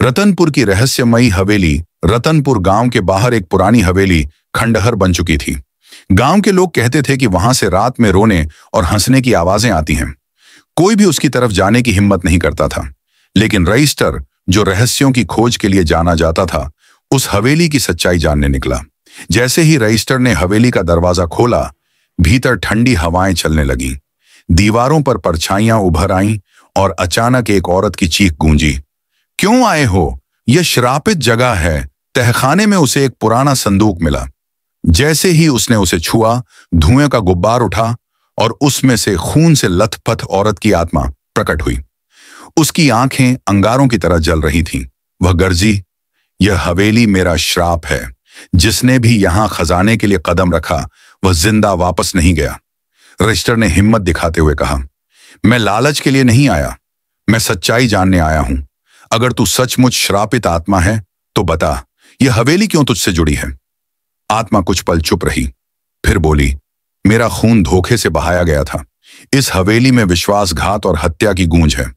रतनपुर की रहस्यमयी हवेली। रतनपुर गांव के बाहर एक पुरानी हवेली खंडहर बन चुकी थी। गांव के लोग कहते थे कि वहां से रात में रोने और हंसने की आवाजें आती हैं। कोई भी उसकी तरफ जाने की हिम्मत नहीं करता था। लेकिन रजिस्टर, जो रहस्यों की खोज के लिए जाना जाता था, उस हवेली की सच्चाई जानने निकला। जैसे ही रजिस्टर ने हवेली का दरवाजा खोला, भीतर ठंडी हवाएं चलने लगीं। दीवारों पर परछाइयां उभर आईं और अचानक एक औरत की चीख गूंजी, क्यों आए हो? यह श्रापित जगह है। तहखाने में उसे एक पुराना संदूक मिला। जैसे ही उसने उसे छुआ, धुएं का गुब्बार उठा और उसमें से खून से लथपथ औरत की आत्मा प्रकट हुई। उसकी आंखें अंगारों की तरह जल रही थीं। वह गरजी, यह हवेली मेरा श्राप है। जिसने भी यहां खजाने के लिए कदम रखा, वह जिंदा वापस नहीं गया। रजिस्टर ने हिम्मत दिखाते हुए कहा, मैं लालच के लिए नहीं आया, मैं सच्चाई जानने आया हूं। अगर तू सचमुच श्रापित आत्मा है तो बता, यह हवेली क्यों तुझसे जुड़ी है? आत्मा कुछ पल चुप रही, फिर बोली, मेरा खून धोखे से बहाया गया था। इस हवेली में विश्वासघात और हत्या की गूंज है।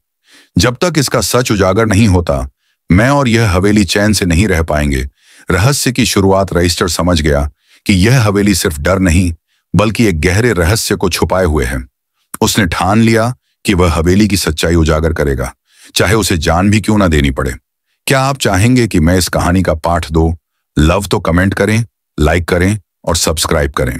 जब तक इसका सच उजागर नहीं होता, मैं और यह हवेली चैन से नहीं रह पाएंगे। रहस्य की शुरुआत रजिस्टर समझ गया कि यह हवेली सिर्फ डर नहीं, बल्कि एक गहरे रहस्य को छुपाए हुए है। उसने ठान लिया कि वह हवेली की सच्चाई उजागर करेगा, चाहे उसे जान भी क्यों ना देनी पड़े। क्या आप चाहेंगे कि मैं इस कहानी का पार्ट 2? लव तो कमेंट करें, लाइक करें और सब्सक्राइब करें।